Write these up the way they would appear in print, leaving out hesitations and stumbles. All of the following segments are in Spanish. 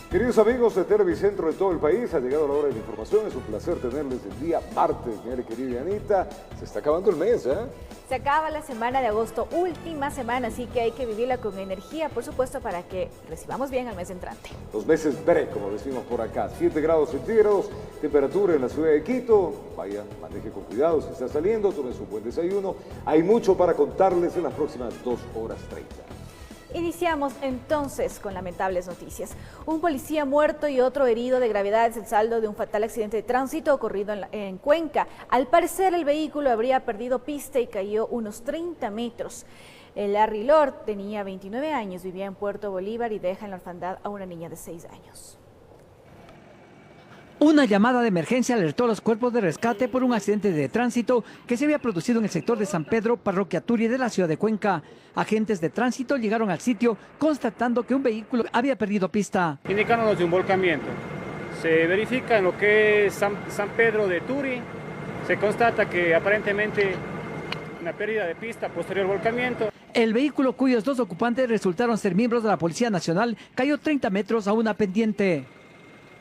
Queridos amigos de Televicentro de todo el país, ha llegado la hora de la información. Es un placer tenerles el día martes. Mi querida Anita, se está acabando el mes, ¿eh? Se acaba la semana de agosto, última semana, así que hay que vivirla con energía, por supuesto, para que recibamos bien el mes entrante. Los meses bre, como decimos por acá, 7 grados centígrados, temperatura en la ciudad de Quito. Vaya, maneje con cuidado si está saliendo, tome su buen desayuno. Hay mucho para contarles en las próximas 2 horas 30. Iniciamos entonces con lamentables noticias. Un policía muerto y otro herido de gravedad es el saldo de un fatal accidente de tránsito ocurrido en Cuenca. Al parecer el vehículo habría perdido pista y cayó unos 30 metros. El Larry Lord tenía 29 años, vivía en Puerto Bolívar y deja en la orfandad a una niña de 6 años. Una llamada de emergencia alertó a los cuerpos de rescate por un accidente de tránsito que se había producido en el sector de San Pedro, parroquia Turi de la ciudad de Cuenca. Agentes de tránsito llegaron al sitio constatando que un vehículo había perdido pista. Indicándonos de un volcamiento. Se verifica en lo que es San Pedro de Turi. Se constata que aparentemente una pérdida de pista posterior al volcamiento. El vehículo, cuyos 2 ocupantes resultaron ser miembros de la Policía Nacional, cayó 30 metros a una pendiente.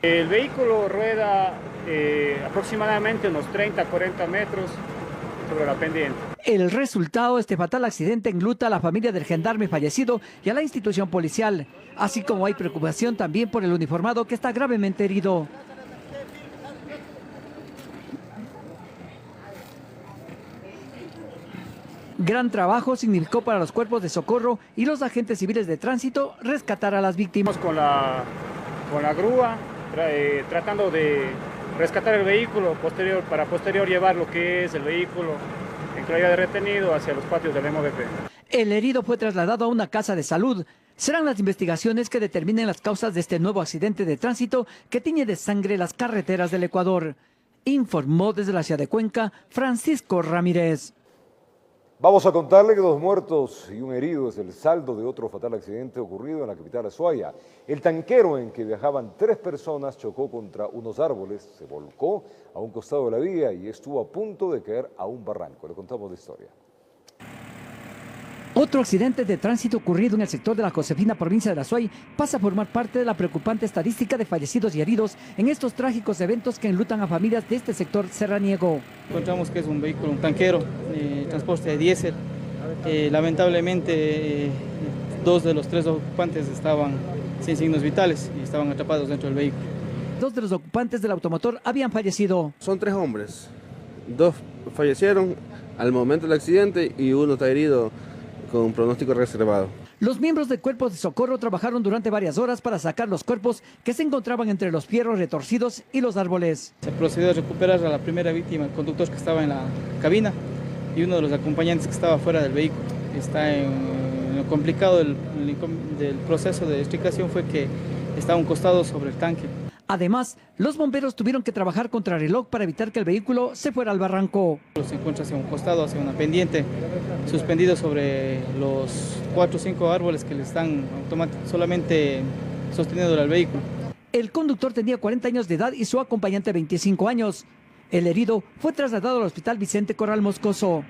El vehículo rueda aproximadamente unos 30-40 metros sobre la pendiente. El resultado de este fatal accidente enluta a la familia del gendarme fallecido y a la institución policial, así como hay preocupación también por el uniformado que está gravemente herido. Gran trabajo significó para los cuerpos de socorro y los agentes civiles de tránsito rescatar a las víctimas. Con la grúa, tratando de rescatar el vehículo para posterior llevar lo que es el vehículo en calidad de retenido hacia los patios del MOVP. El herido fue trasladado a una casa de salud. Serán las investigaciones que determinen las causas de este nuevo accidente de tránsito que tiñe de sangre las carreteras del Ecuador. Informó desde la ciudad de Cuenca, Francisco Ramírez. Vamos a contarle que 2 muertos y un herido es el saldo de otro fatal accidente ocurrido en la capital Azuaya. El tanquero en que viajaban 3 personas chocó contra unos árboles, se volcó a un costado de la vía y estuvo a punto de caer a un barranco. Le contamos la historia. Otro accidente de tránsito ocurrido en el sector de la Josefina, provincia de Azuay, pasa a formar parte de la preocupante estadística de fallecidos y heridos en estos trágicos eventos que enlutan a familias de este sector serraniego. Encontramos que es un vehículo, un tanquero, transporte de diésel. Lamentablemente, 2 de los 3 ocupantes estaban sin signos vitales y estaban atrapados dentro del vehículo. 2 de los ocupantes del automotor habían fallecido. Son 3 hombres, 2 fallecieron al momento del accidente y uno está herido con un pronóstico reservado. Los miembros de cuerpos de socorro trabajaron durante varias horas para sacar los cuerpos que se encontraban entre los fierros retorcidos y los árboles. Se procedió a recuperar a la primera víctima, el conductor que estaba en la cabina y uno de los acompañantes que estaba fuera del vehículo. Lo complicado del proceso de extricación fue que estaba a un costado sobre el tanque. Además, los bomberos tuvieron que trabajar contra reloj para evitar que el vehículo se fuera al barranco. Se encuentra hacia un costado, hacia una pendiente, suspendido sobre los 4 o 5 árboles que le están solamente sosteniendo al vehículo. El conductor tenía 40 años de edad y su acompañante 25 años. El herido fue trasladado al hospital Vicente Corral Moscoso.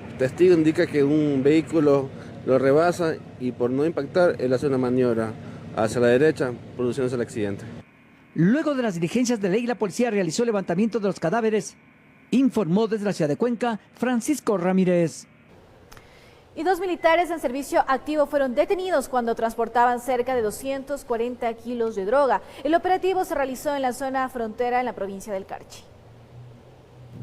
El testigo indica que un vehículo lo rebasa y por no impactar, él hace una maniobra hacia la derecha, produciéndose el accidente. Luego de las diligencias de ley, la policía realizó el levantamiento de los cadáveres. Informó desde la ciudad de Cuenca, Francisco Ramírez. Y 2 militares en servicio activo fueron detenidos cuando transportaban cerca de 240 kilos de droga. El operativo se realizó en la zona frontera en la provincia del Carchi.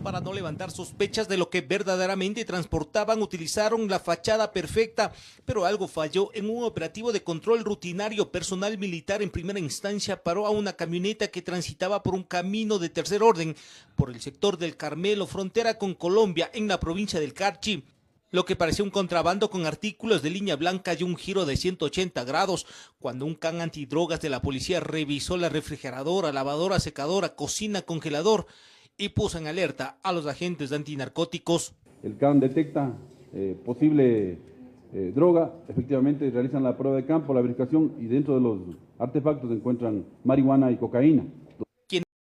Para no levantar sospechas de lo que verdaderamente transportaban, utilizaron la fachada perfecta, pero algo falló en un operativo de control rutinario. Personal militar en primera instancia paró a una camioneta que transitaba por un camino de tercer orden por el sector del Carmelo, frontera con Colombia, en la provincia del Carchi. Lo que parecía un contrabando con artículos de línea blanca dio un giro de 180 grados cuando un can antidrogas de la policía revisó la refrigeradora, lavadora, secadora, cocina, congelador y puso en alerta a los agentes de antinarcóticos. El CAN detecta posible droga, efectivamente realizan la prueba de campo, la verificación y dentro de los artefactos se encuentran marihuana y cocaína.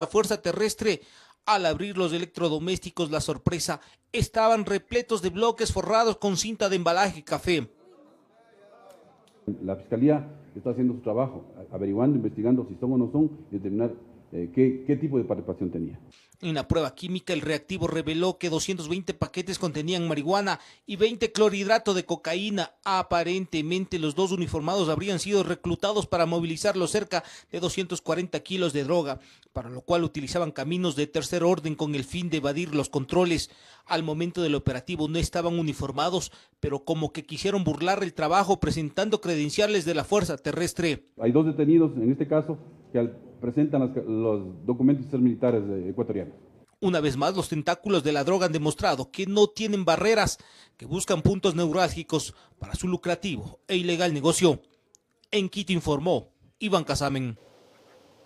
La fuerza terrestre, al abrir los electrodomésticos, la sorpresa, estaban repletos de bloques forrados con cinta de embalaje café. La Fiscalía está haciendo su trabajo, averiguando, investigando si son o no son, y determinar qué tipo de participación tenía. En la prueba química, el reactivo reveló que 220 paquetes contenían marihuana y 20 clorhidrato de cocaína. Aparentemente, los dos uniformados habrían sido reclutados para movilizar los cerca de 240 kilos de droga, para lo cual utilizaban caminos de tercer orden con el fin de evadir los controles. Al momento del operativo no estaban uniformados, pero como que quisieron burlar el trabajo presentando credenciales de la Fuerza Terrestre. Hay 2 detenidos, en este caso, que presentan los documentos militares ecuatorianos. Una vez más, los tentáculos de la droga han demostrado que no tienen barreras, que buscan puntos neurálgicos para su lucrativo e ilegal negocio. En Quito informó Iván Casamen.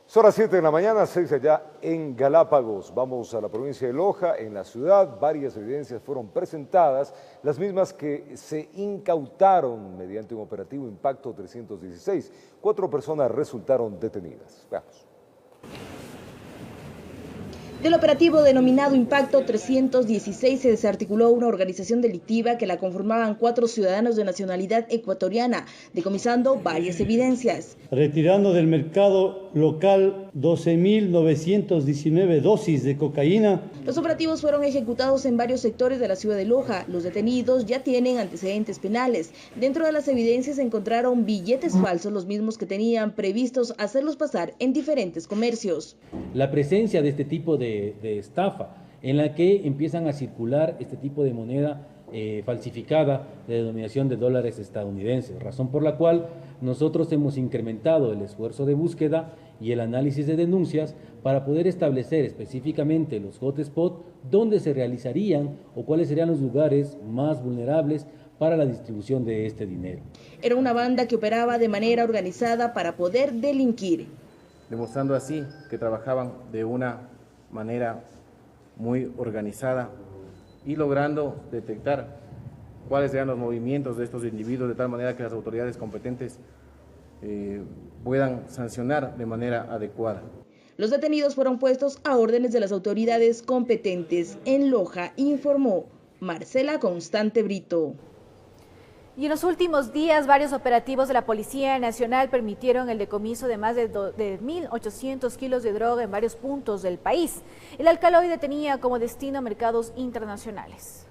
Son las 7 de la mañana, 6 allá en Galápagos. Vamos a la provincia de Loja. En la ciudad, varias evidencias fueron presentadas, las mismas que se incautaron mediante un operativo Impacto 316. 4 personas resultaron detenidas. Veamos. Del operativo denominado Impacto 316 se desarticuló una organización delictiva que la conformaban 4 ciudadanos de nacionalidad ecuatoriana, decomisando varias evidencias. Retirando del mercado local 12.919 dosis de cocaína. Los operativos fueron ejecutados en varios sectores de la ciudad de Loja. Los detenidos ya tienen antecedentes penales. Dentro de las evidencias se encontraron billetes falsos, los mismos que tenían previstos hacerlos pasar en diferentes comercios. La presencia de este tipo de estafa en la que empiezan a circular este tipo de moneda falsificada de denominación de dólares estadounidenses, razón por la cual nosotros hemos incrementado el esfuerzo de búsqueda y el análisis de denuncias para poder establecer específicamente los hotspots donde se realizarían o cuáles serían los lugares más vulnerables para la distribución de este dinero. Era una banda que operaba de manera organizada para poder delinquir. Demostrando así que trabajaban de una manera muy organizada y logrando detectar cuáles eran los movimientos de estos individuos de tal manera que las autoridades competentes puedan sancionar de manera adecuada. Los detenidos fueron puestos a órdenes de las autoridades competentes. En Loja informó Marcela Constante Brito. Y en los últimos días, varios operativos de la Policía Nacional permitieron el decomiso de más de 1.800 kilos de droga en varios puntos del país. El alcaloide tenía como destino mercados internacionales.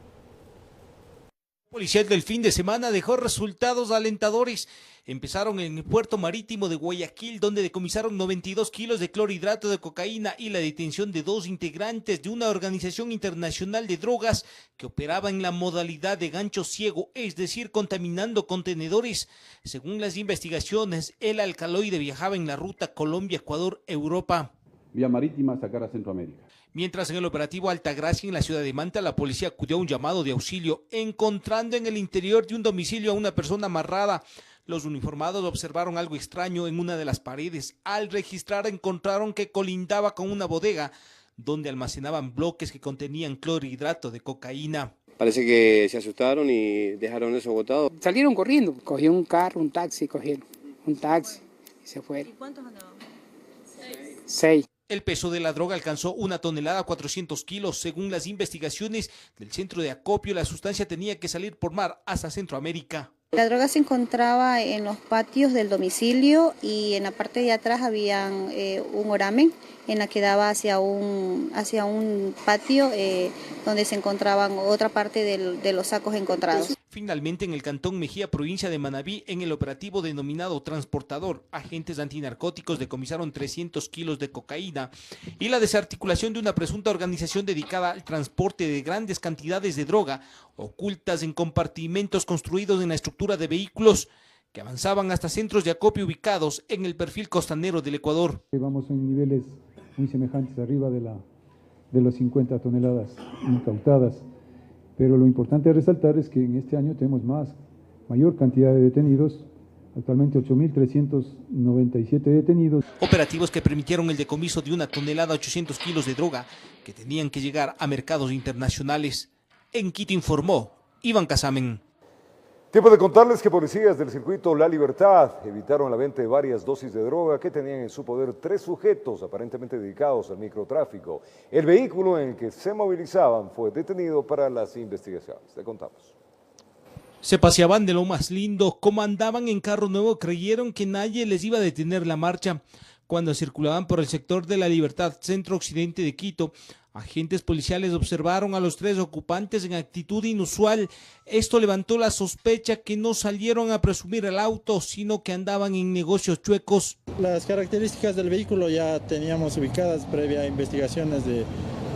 El policial del fin de semana dejó resultados alentadores. Empezaron en el puerto marítimo de Guayaquil, donde decomisaron 92 kilos de clorhidrato de cocaína y la detención de 2 integrantes de una organización internacional de drogas que operaba en la modalidad de gancho ciego, es decir, contaminando contenedores. Según las investigaciones, el alcaloide viajaba en la ruta Colombia-Ecuador-Europa. Vía marítima sacar a Centroamérica. Mientras en el operativo Altagracia en la ciudad de Manta, la policía acudió a un llamado de auxilio, encontrando en el interior de un domicilio a una persona amarrada. Los uniformados observaron algo extraño en una de las paredes. Al registrar encontraron que colindaba con una bodega donde almacenaban bloques que contenían clorhidrato de cocaína. Parece que se asustaron y dejaron eso botado. Salieron corriendo, cogieron un carro, un taxi, cogieron un taxi y se fueron. ¿Y cuántos andaban? 6. El peso de la droga alcanzó 1 tonelada 400 kilos. Según las investigaciones del centro de acopio, la sustancia tenía que salir por mar hasta Centroamérica. La droga se encontraba en los patios del domicilio y en la parte de atrás había un oramen en la que daba hacia un patio donde se encontraban otra parte de los sacos encontrados. Finalmente, en el cantón Mejía, provincia de Manabí, en el operativo denominado Transportador, agentes antinarcóticos decomisaron 300 kilos de cocaína y la desarticulación de una presunta organización dedicada al transporte de grandes cantidades de droga ocultas en compartimentos construidos en la estructura de vehículos que avanzaban hasta centros de acopio ubicados en el perfil costanero del Ecuador. Vamos en niveles muy semejantes arriba de los 50 toneladas incautadas. Pero lo importante de resaltar es que en este año tenemos mayor cantidad de detenidos, actualmente 8.397 detenidos. Operativos que permitieron el decomiso de 1 tonelada 800 kilos de droga que tenían que llegar a mercados internacionales. En Quito informó Iván Casamen. Tiempo de contarles que policías del circuito La Libertad evitaron la venta de varias dosis de droga que tenían en su poder 3 sujetos aparentemente dedicados al microtráfico. El vehículo en el que se movilizaban fue detenido para las investigaciones. Te contamos. Se paseaban de lo más lindo, como andaban en carro nuevo, creyeron que nadie les iba a detener la marcha. Cuando circulaban por el sector de La Libertad, centro-occidente de Quito, agentes policiales observaron a los 3 ocupantes en actitud inusual. Esto levantó la sospecha que no salieron a presumir el auto, sino que andaban en negocios chuecos. Las características del vehículo ya teníamos ubicadas previa investigaciones de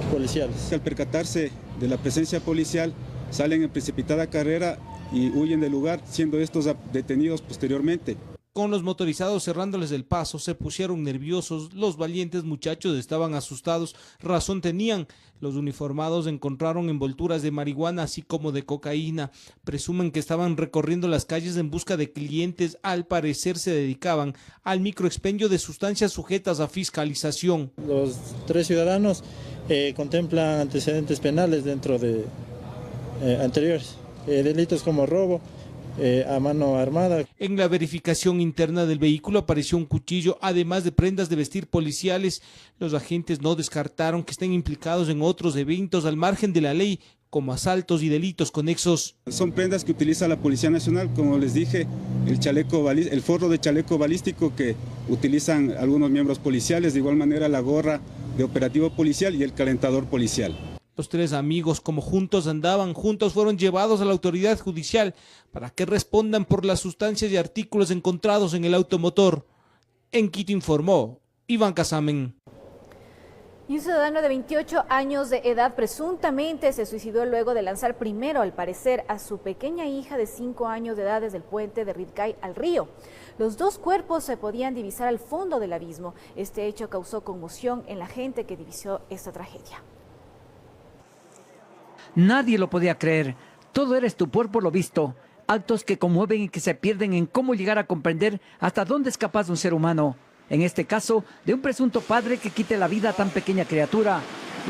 policiales. Al percatarse de la presencia policial, salen en precipitada carrera y huyen del lugar, siendo estos detenidos posteriormente. Con los motorizados cerrándoles el paso, se pusieron nerviosos. Los valientes muchachos estaban asustados, razón tenían. Los uniformados encontraron envolturas de marihuana así como de cocaína. Presumen que estaban recorriendo las calles en busca de clientes. Al parecer se dedicaban al microexpendio de sustancias sujetas a fiscalización. Los 3 ciudadanos contemplan antecedentes penales dentro de anteriores, delitos como robo, a mano armada. En la verificación interna del vehículo apareció un cuchillo, además de prendas de vestir policiales. Los agentes no descartaron que estén implicados en otros eventos al margen de la ley, como asaltos y delitos conexos. Son prendas que utiliza la Policía Nacional, como les dije, el forro de chaleco balístico que utilizan algunos miembros policiales, de igual manera la gorra de operativo policial y el calentador policial. Los 3 amigos, como juntos andaban, juntos fueron llevados a la autoridad judicial para que respondan por las sustancias y artículos encontrados en el automotor. En Quito informó Iván Casamen. Y un ciudadano de 28 años de edad presuntamente se suicidó luego de lanzar primero, al parecer, a su pequeña hija de 5 años de edad desde el puente de Ridcay al río. Los 2 cuerpos se podían divisar al fondo del abismo. Este hecho causó conmoción en la gente que divisó esta tragedia. Nadie lo podía creer. Todo era estupor por lo visto. Actos que conmueven y que se pierden en cómo llegar a comprender hasta dónde es capaz un ser humano. En este caso, de un presunto padre que quite la vida a tan pequeña criatura.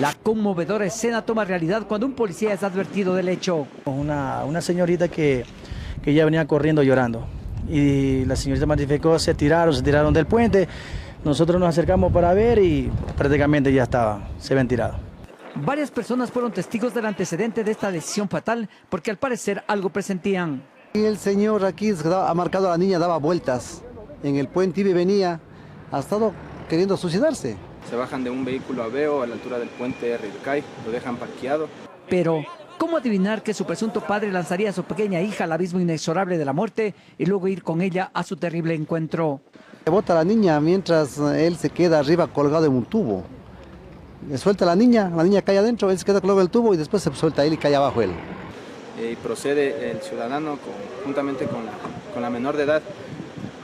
La conmovedora escena toma realidad cuando un policía es advertido del hecho. Una señorita que ya venía corriendo llorando. Y la señorita magnificó, se tiraron del puente. Nosotros nos acercamos para ver y prácticamente ya se habían tirado. Varias personas fueron testigos del antecedente de esta decisión fatal porque al parecer algo presentían. Y el señor aquí ha marcado a la niña, daba vueltas en el puente y venía, ha estado queriendo suicidarse. Se bajan de un vehículo Aveo a la altura del puente de Ridcay, lo dejan parqueado. Pero, ¿cómo adivinar que su presunto padre lanzaría a su pequeña hija al abismo inexorable de la muerte y luego ir con ella a su terrible encuentro? Bota a la niña mientras él se queda arriba colgado en un tubo. Le suelta a la niña cae adentro, él se queda colgado en el tubo y después se suelta él y cae abajo él. Y procede el ciudadano juntamente con la menor de edad,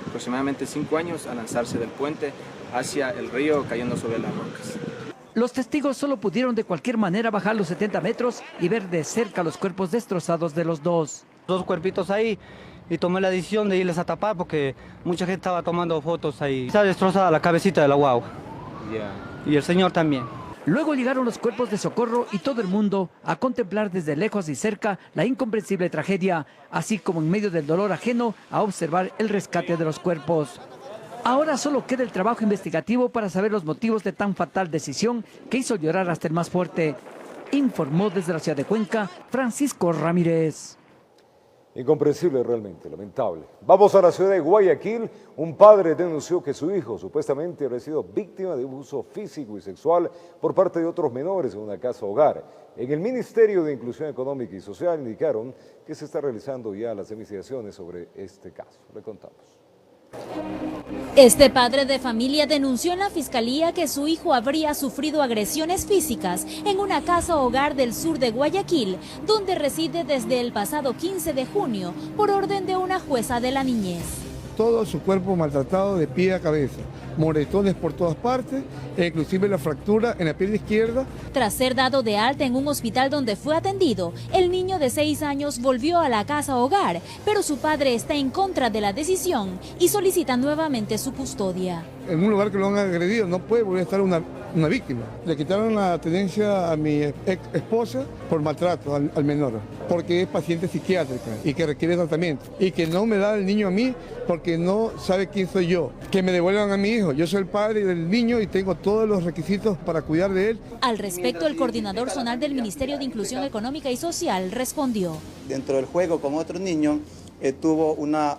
aproximadamente 5 años, a lanzarse del puente hacia el río cayendo sobre las rocas. Los testigos solo pudieron de cualquier manera bajar los 70 metros y ver de cerca los cuerpos destrozados de los 2. 2 cuerpitos ahí y tomé la decisión de irles a tapar porque mucha gente estaba tomando fotos ahí. Está destrozada la cabecita de la guagua. Y el señor también. Luego llegaron los cuerpos de socorro y todo el mundo a contemplar desde lejos y cerca la incomprensible tragedia, así como en medio del dolor ajeno a observar el rescate de los cuerpos. Ahora solo queda el trabajo investigativo para saber los motivos de tan fatal decisión que hizo llorar hasta el más fuerte. Informó desde la ciudad de Cuenca, Francisco Ramírez. Incomprensible realmente, lamentable. Vamos a la ciudad de Guayaquil. Un padre denunció que su hijo supuestamente había sido víctima de abuso físico y sexual por parte de otros menores en una casa hogar. En el Ministerio de Inclusión Económica y Social indicaron que se está realizando ya las investigaciones sobre este caso. Le contamos. Este padre de familia denunció en la fiscalía que su hijo habría sufrido agresiones físicas en una casa hogar del sur de Guayaquil, donde reside desde el pasado 15 de junio por orden de una jueza de la niñez. Todo su cuerpo maltratado de pie a cabeza, moretones por todas partes, e inclusive la fractura en la pierna izquierda. Tras ser dado de alta en un hospital donde fue atendido, el niño de 6 años volvió a la casa hogar, pero su padre está en contra de la decisión y solicita nuevamente su custodia. En un lugar que lo han agredido no puede volver a estar una víctima. Le quitaron la tenencia a mi ex esposa por maltrato al menor, porque es paciente psiquiátrica y que requiere tratamiento. Y que no me da el niño a mí porque no sabe quién soy yo. Que me devuelvan a mi hijo. Yo soy el padre del niño y tengo todos los requisitos para cuidar de él. Al respecto, el coordinador zonal del Ministerio de Inclusión Económica y Social respondió. Dentro del juego con otro niño tuvo una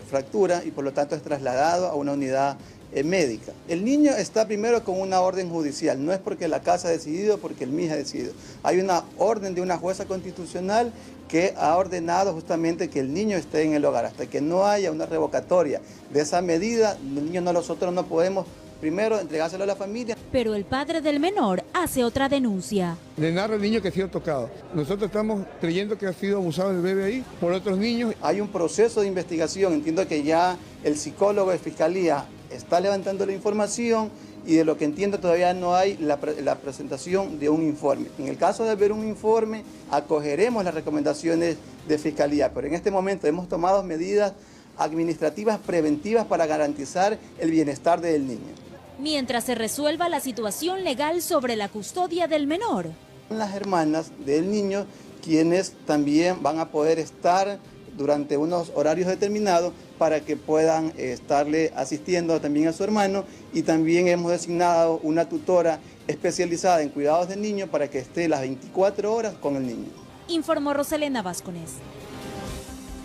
fractura y por lo tanto es trasladado a una unidad médica. El niño está primero con una orden judicial, no es porque la casa ha decidido, porque el MIJ ha decidido. Hay una orden de una jueza constitucional que ha ordenado justamente que el niño esté en el hogar. Hasta que no haya una revocatoria de esa medida, el niño nosotros no podemos primero entregárselo a la familia. Pero el padre del menor hace otra denuncia. Le narra al niño que ha sido tocado. Nosotros estamos creyendo que ha sido abusado el bebé ahí por otros niños. Hay un proceso de investigación, entiendo que ya el psicólogo de Fiscalía está levantando la información y de lo que entiendo todavía no hay la presentación de un informe. En el caso de haber un informe, acogeremos las recomendaciones de Fiscalía, pero en este momento hemos tomado medidas administrativas preventivas para garantizar el bienestar del niño. Mientras se resuelva la situación legal sobre la custodia del menor. Las hermanas del niño, quienes también van a poder estar durante unos horarios determinados para que puedan estarle asistiendo también a su hermano, y también hemos designado una tutora especializada en cuidados de niños para que esté las 24 horas con el niño. Informó Roselena Vázquez.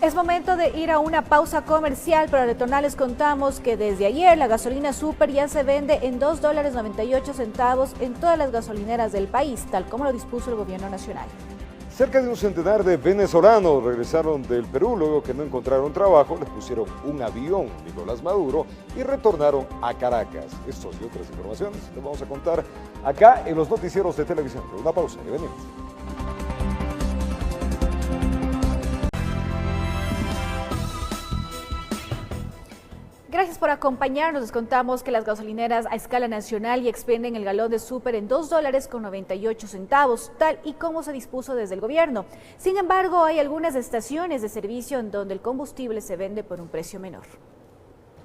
Es momento de ir a una pausa comercial, pero al retornar les contamos que desde ayer la gasolina Super ya se vende en $2.98 en todas las gasolineras del país, tal como lo dispuso el gobierno nacional. Cerca de un centenar de venezolanos regresaron del Perú luego que no encontraron trabajo, les pusieron un avión Nicolás Maduro y retornaron a Caracas. Estos y otras informaciones les vamos a contar acá en los noticieros de televisión. Una pausa y venimos. Gracias por acompañarnos. Les contamos que las gasolineras a escala nacional ya expenden el galón de súper en $2.98, tal y como se dispuso desde el gobierno. Sin embargo, hay algunas estaciones de servicio en donde el combustible se vende por un precio menor.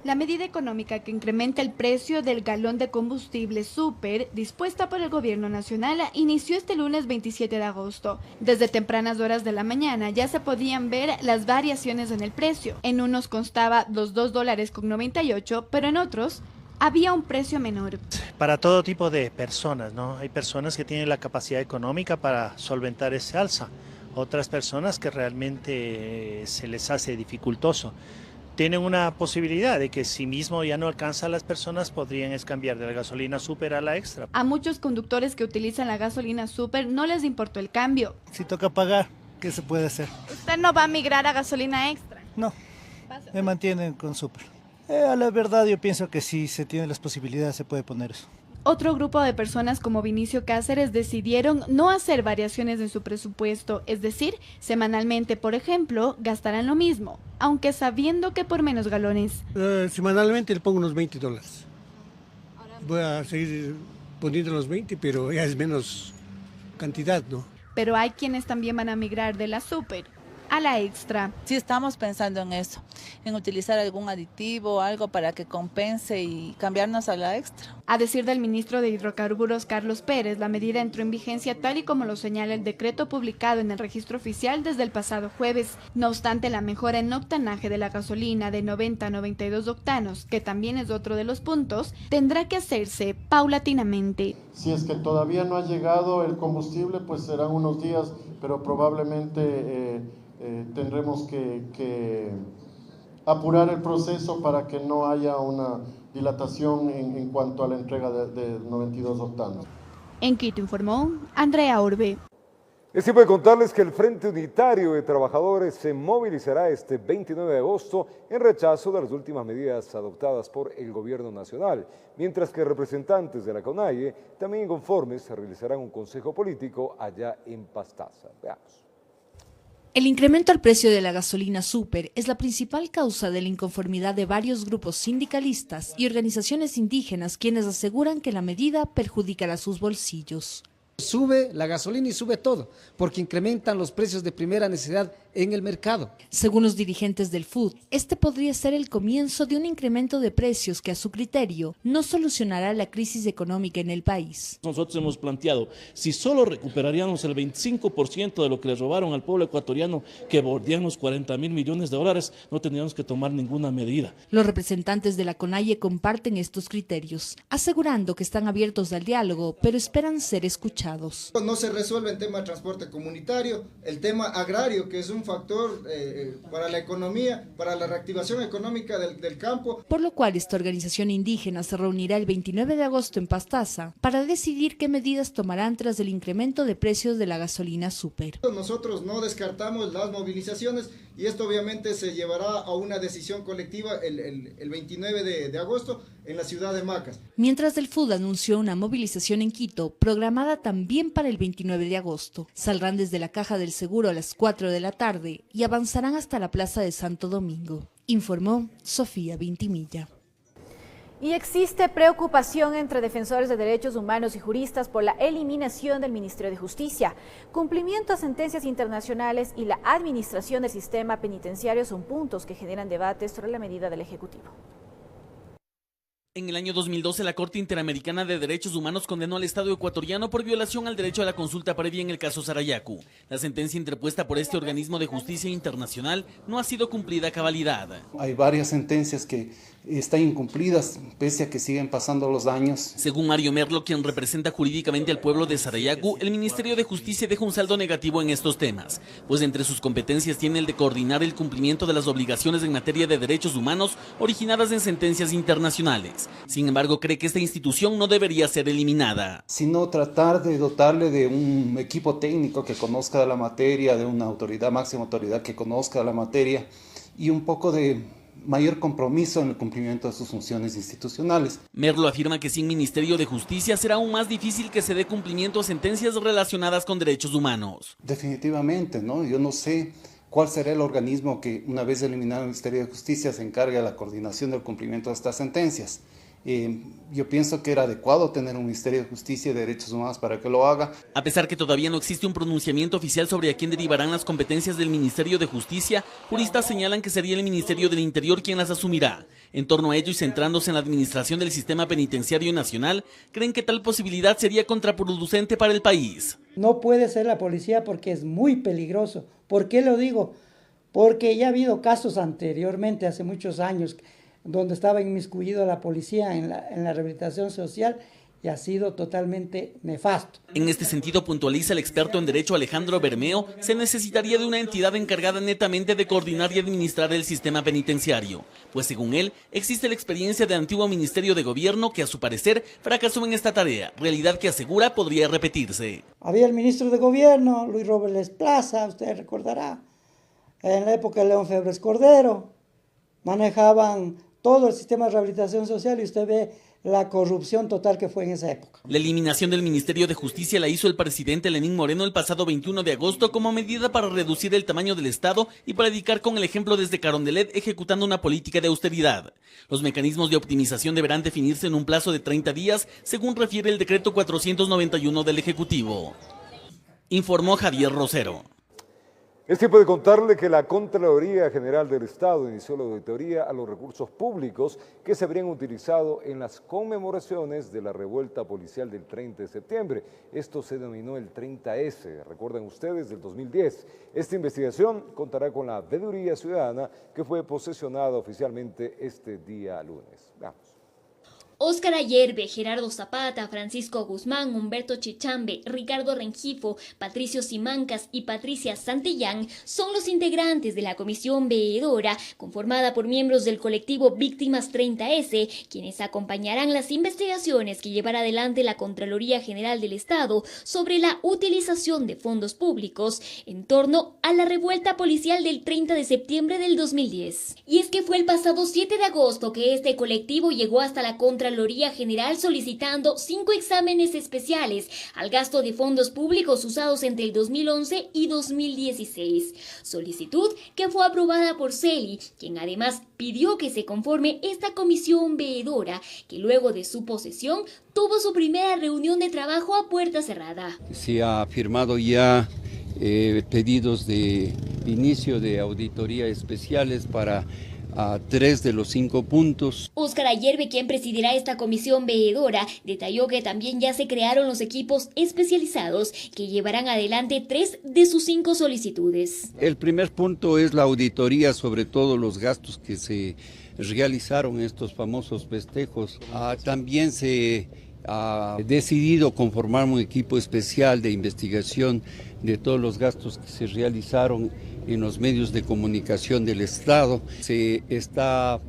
La medida económica que incrementa el precio del galón de combustible súper, dispuesta por el gobierno nacional, inició este lunes 27 de agosto. Desde tempranas horas de la mañana ya se podían ver las variaciones en el precio. En unos constaba los $2.98, pero en otros había un precio menor. Para todo tipo de personas, ¿no? Hay personas que tienen la capacidad económica para solventar ese alza, otras personas que realmente se les hace dificultoso. Tienen una posibilidad de que si mismo ya no alcanza a las personas, podrían cambiar de la gasolina súper a la extra. A muchos conductores que utilizan la gasolina súper no les importó el cambio. Si toca pagar, ¿qué se puede hacer? ¿Usted no va a migrar a gasolina extra? No, me mantienen con súper. A la verdad yo pienso que si se tienen las posibilidades se puede poner eso. Otro grupo de personas como Vinicio Cáceres decidieron no hacer variaciones en su presupuesto, es decir, semanalmente, por ejemplo, gastarán lo mismo, aunque sabiendo que por menos galones. Semanalmente le pongo unos $20. Voy a seguir poniendo los 20, pero ya es menos cantidad, ¿no? Pero hay quienes también van a migrar de la súper a la extra. Sí estamos pensando en eso, en utilizar algún aditivo, algo para que compense y cambiarnos a la extra. A decir del ministro de Hidrocarburos, Carlos Pérez, la medida entró en vigencia tal y como lo señala el decreto publicado en el registro oficial desde el pasado jueves. No obstante, la mejora en octanaje de la gasolina de 90 a 92 octanos, que también es otro de los puntos, tendrá que hacerse paulatinamente. Si es que todavía no ha llegado el combustible, pues serán unos días, pero probablemente tendremos que apurar el proceso para que no haya una dilatación en cuanto a la entrega de 92 octanos. En Quito informó Andrea Orbe. Es tiempo de contarles que el Frente Unitario de Trabajadores se movilizará este 29 de agosto en rechazo de las últimas medidas adoptadas por el Gobierno Nacional, mientras que representantes de la CONAIE, también inconformes, realizarán un consejo político allá en Pastaza. Veamos. El incremento al precio de la gasolina súper es la principal causa de la inconformidad de varios grupos sindicalistas y organizaciones indígenas, quienes aseguran que la medida perjudicará sus bolsillos. Sube la gasolina y sube todo, porque incrementan los precios de primera necesidad en el mercado. Según los dirigentes del FUD, este podría ser el comienzo de un incremento de precios que a su criterio no solucionará la crisis económica en el país. Nosotros hemos planteado, si solo recuperaríamos el 25% de lo que le robaron al pueblo ecuatoriano, que bordean los 40.000 millones de dólares, no tendríamos que tomar ninguna medida. Los representantes de la CONAIE comparten estos criterios, asegurando que están abiertos al diálogo, pero esperan ser escuchados. No se resuelve el tema de transporte comunitario, el tema agrario, que es un factor para la economía, para la reactivación económica del campo. Por lo cual esta organización indígena se reunirá el 29 de agosto en Pastaza para decidir qué medidas tomarán tras el incremento de precios de la gasolina súper. Nosotros no descartamos las movilizaciones y esto obviamente se llevará a una decisión colectiva el 29 de agosto en la ciudad de Macas. Mientras el FUD anunció una movilización en Quito, programada también para el 29 de agosto. Saldrán desde la Caja del Seguro a las 4 de la tarde y avanzarán hasta la Plaza de Santo Domingo, informó Sofía Vintimilla. Y existe preocupación entre defensores de derechos humanos y juristas por la eliminación del Ministerio de Justicia. Cumplimiento a sentencias internacionales y la administración del sistema penitenciario son puntos que generan debates sobre la medida del Ejecutivo. En el año 2012, la Corte Interamericana de Derechos Humanos condenó al Estado ecuatoriano por violación al derecho a la consulta previa en el caso Sarayaku. La sentencia interpuesta por este organismo de justicia internacional no ha sido cumplida a cabalidad. Hay varias sentencias que están incumplidas, pese a que siguen pasando los años. Según Mario Merlo, quien representa jurídicamente al pueblo de Sarayaku, el Ministerio de Justicia deja un saldo negativo en estos temas, pues entre sus competencias tiene el de coordinar el cumplimiento de las obligaciones en materia de derechos humanos originadas en sentencias internacionales. Sin embargo, cree que esta institución no debería ser eliminada. Sino tratar de dotarle de un equipo técnico que conozca de la materia, de una autoridad, máxima autoridad que conozca de la materia y un poco de mayor compromiso en el cumplimiento de sus funciones institucionales. Merlo afirma que sin Ministerio de Justicia será aún más difícil que se dé cumplimiento a sentencias relacionadas con derechos humanos. Definitivamente, ¿no? Yo no sé cuál será el organismo que, una vez eliminado el Ministerio de Justicia, se encargue de la coordinación del cumplimiento de estas sentencias. Yo pienso que era adecuado tener un Ministerio de Justicia y de Derechos Humanos para que lo haga. A pesar que todavía no existe un pronunciamiento oficial sobre a quién derivarán las competencias del Ministerio de Justicia, juristas señalan que sería el Ministerio del Interior quien las asumirá. En torno a ello y centrándose en la administración del sistema penitenciario nacional, creen que tal posibilidad sería contraproducente para el país. No puede ser la policía porque es muy peligroso. ¿Por qué lo digo? Porque ya ha habido casos anteriormente, hace muchos años, donde estaba inmiscuido la policía en la rehabilitación social y ha sido totalmente nefasto. En este sentido, puntualiza el experto en derecho Alejandro Bermeo, se necesitaría de una entidad encargada netamente de coordinar y administrar el sistema penitenciario, pues según él, existe la experiencia del antiguo Ministerio de Gobierno que a su parecer fracasó en esta tarea, realidad que asegura podría repetirse. Había el ministro de Gobierno, Luis Robles Plaza, usted recordará, en la época de León Febres Cordero, manejaban todo el sistema de rehabilitación social y usted ve la corrupción total que fue en esa época. La eliminación del Ministerio de Justicia la hizo el presidente Lenín Moreno el pasado 21 de agosto como medida para reducir el tamaño del Estado y predicar con el ejemplo desde Carondelet ejecutando una política de austeridad. Los mecanismos de optimización deberán definirse en un plazo de 30 días, según refiere el decreto 491 del Ejecutivo. Informó Javier Rosero. Es tiempo de contarle que la Contraloría General del Estado inició la auditoría a los recursos públicos que se habrían utilizado en las conmemoraciones de la revuelta policial del 30 de septiembre. Esto se denominó el 30S, recuerdan ustedes, del 2010. Esta investigación contará con la veeduría ciudadana que fue posesionada oficialmente este día lunes. Veamos. Óscar Ayerbe, Gerardo Zapata, Francisco Guzmán, Humberto Chichambe, Ricardo Rengifo, Patricio Simancas y Patricia Santillán son los integrantes de la comisión veedora conformada por miembros del colectivo Víctimas 30S, quienes acompañarán las investigaciones que llevará adelante la Contraloría General del Estado sobre la utilización de fondos públicos en torno a la revuelta policial del 30 de septiembre del 2010. Y es que fue el pasado 7 de agosto que este colectivo llegó hasta la Contraloría General solicitando 5 exámenes especiales al gasto de fondos públicos usados entre el 2011 y 2016. Solicitud que fue aprobada por CELI, quien además pidió que se conforme esta comisión veedora, que luego de su posesión tuvo su primera reunión de trabajo a puerta cerrada. Se ha firmado ya pedidos de inicio de auditoría especiales para 3 de los 5 puntos. Óscar Ayerbe, quien presidirá esta comisión veedora, detalló que también ya se crearon los equipos especializados que llevarán adelante 3 de sus 5 solicitudes. El primer punto es la auditoría sobre todos los gastos que se realizaron estos famosos festejos. También se ha decidido conformar un equipo especial de investigación de todos los gastos que se realizaron en los medios de comunicación del Estado. Se está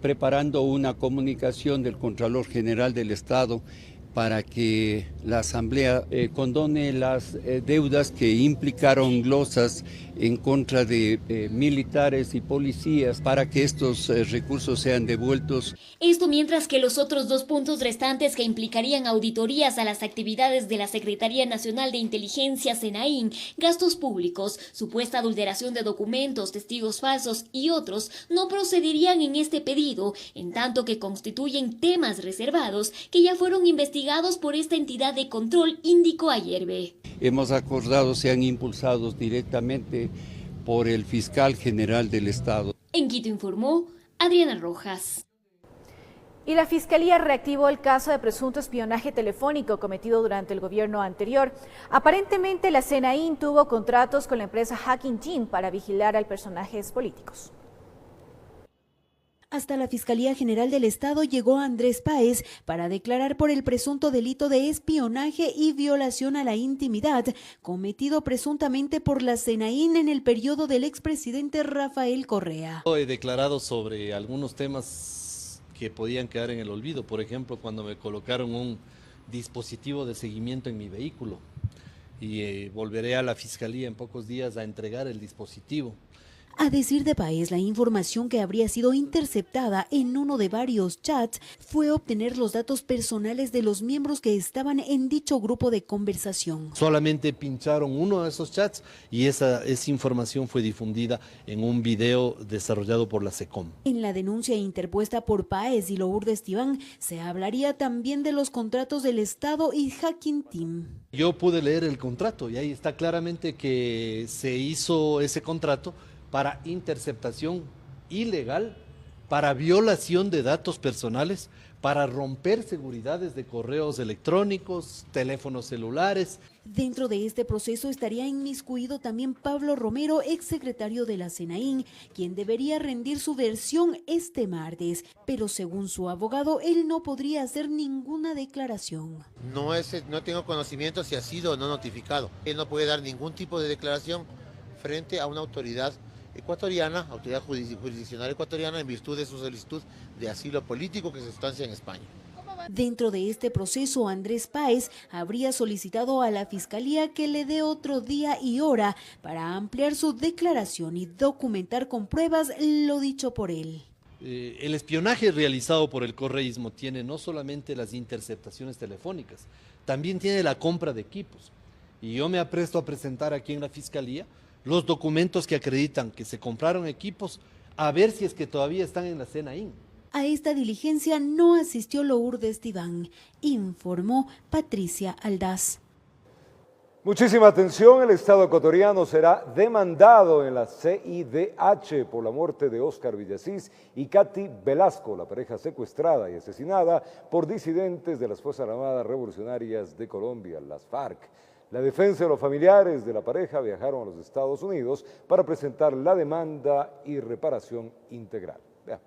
preparando una comunicación del Contralor General del Estado para que la Asamblea condone las deudas que implicaron glosas en contra de militares y policías para que estos recursos sean devueltos. Esto mientras que los otros 2 puntos restantes que implicarían auditorías a las actividades de la Secretaría Nacional de Inteligencia, SENAIN, gastos públicos, supuesta adulteración de documentos, testigos falsos y otros, no procederían en este pedido, en tanto que constituyen temas reservados que ya fueron investigados por esta entidad de control, indicó Ayerbe. Hemos acordado sean impulsados directamente por el fiscal general del Estado. En Quito informó Adriana Rojas. Y la Fiscalía reactivó el caso de presunto espionaje telefónico cometido durante el gobierno anterior. Aparentemente la SENAIN tuvo contratos con la empresa Hacking Team para vigilar a personajes políticos. Hasta la Fiscalía General del Estado llegó Andrés Páez para declarar por el presunto delito de espionaje y violación a la intimidad cometido presuntamente por la SENAIN en el periodo del expresidente Rafael Correa. He declarado sobre algunos temas que podían quedar en el olvido, por ejemplo, cuando me colocaron un dispositivo de seguimiento en mi vehículo y volveré a la Fiscalía en pocos días a entregar el dispositivo. A decir de Páez, la información que habría sido interceptada en uno de varios chats fue obtener los datos personales de los miembros que estaban en dicho grupo de conversación. Solamente pincharon uno de esos chats y esa información fue difundida en un video desarrollado por la SECOM. En la denuncia interpuesta por Páez y Lourdes Tibán se hablaría también de los contratos del Estado y Hacking Team. Yo pude leer el contrato y ahí está claramente que se hizo ese contrato para interceptación ilegal, para violación de datos personales, para romper seguridades de correos electrónicos, teléfonos celulares. Dentro de este proceso estaría inmiscuido también Pablo Romero, exsecretario de la SENAIN, quien debería rendir su versión este martes, pero según su abogado, él no podría hacer ninguna declaración. No tengo conocimiento si ha sido o no notificado. Él no puede dar ningún tipo de declaración frente a una autoridad ecuatoriana, autoridad jurisdiccional ecuatoriana, en virtud de su solicitud de asilo político que se sustancia en España. Dentro de este proceso, Andrés Páez habría solicitado a la Fiscalía que le dé otro día y hora para ampliar su declaración y documentar con pruebas lo dicho por él. El espionaje realizado por el correísmo tiene no solamente las interceptaciones telefónicas, también tiene la compra de equipos. Y yo me apresto a presentar aquí en la Fiscalía los documentos que acreditan que se compraron equipos, a ver si es que todavía están en la SENAIN. A esta diligencia no asistió Lourdes Tibán, informó Patricia Aldaz. Muchísima atención, el Estado ecuatoriano será demandado en la CIDH por la muerte de Óscar Villasís y Katy Velasco, la pareja secuestrada y asesinada por disidentes de las Fuerzas Armadas Revolucionarias de Colombia, las FARC. La defensa de los familiares de la pareja viajaron a los Estados Unidos para presentar la demanda y reparación integral. Veamos.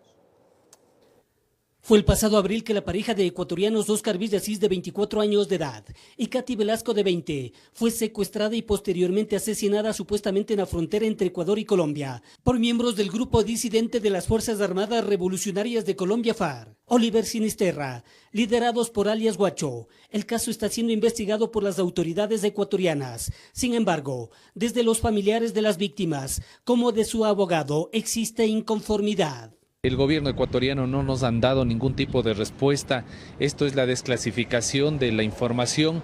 Fue el pasado abril que la pareja de ecuatorianos Óscar Villasís, de 24 años de edad, y Katy Velasco, de 20, fue secuestrada y posteriormente asesinada supuestamente en la frontera entre Ecuador y Colombia por miembros del grupo disidente de las Fuerzas Armadas Revolucionarias de Colombia, FARC, Oliver Sinisterra, liderados por alias Guacho. El caso está siendo investigado por las autoridades ecuatorianas. Sin embargo, desde los familiares de las víctimas como de su abogado existe inconformidad. El gobierno ecuatoriano no nos han dado ningún tipo de respuesta. Esto es la desclasificación de la información.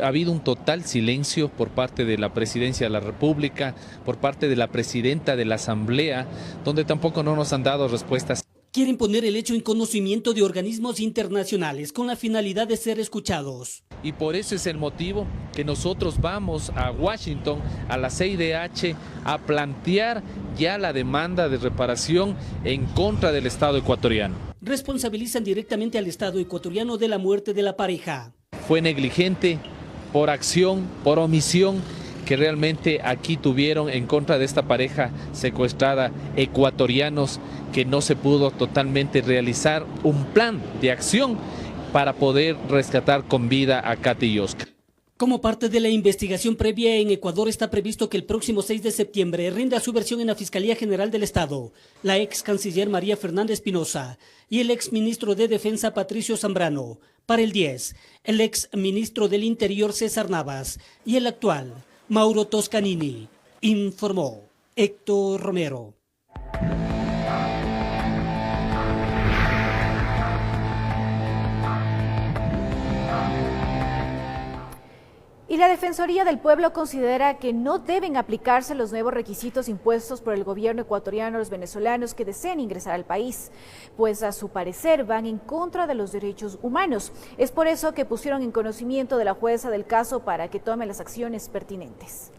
Ha habido un total silencio por parte de la Presidencia de la República, por parte de la Presidenta de la Asamblea, donde tampoco no nos han dado respuestas. Quieren poner el hecho en conocimiento de organismos internacionales con la finalidad de ser escuchados. y por eso es el motivo que nosotros vamos a Washington, a la CIDH, a plantear ya la demanda de reparación en contra del Estado ecuatoriano. Responsabilizan directamente al Estado ecuatoriano de la muerte de la pareja. Fue negligente por acción, por omisión, que realmente aquí tuvieron en contra de esta pareja secuestrada ecuatorianos, que no se pudo totalmente realizar un plan de acción para poder rescatar con vida a Katy y Oscar. Como parte de la investigación previa en Ecuador, está previsto que el próximo 6 de septiembre rinda su versión en la Fiscalía General del Estado la ex canciller María Fernanda Espinosa y el ex ministro de Defensa Patricio Zambrano. Para el 10, el ex ministro del Interior César Navas y el actual Mauro Toscanini, informó Héctor Romero. Y la Defensoría del Pueblo considera que no deben aplicarse los nuevos requisitos impuestos por el gobierno ecuatoriano a los venezolanos que deseen ingresar al país, pues a su parecer van en contra de los derechos humanos. Es por eso que pusieron en conocimiento de la jueza del caso para que tome las acciones pertinentes.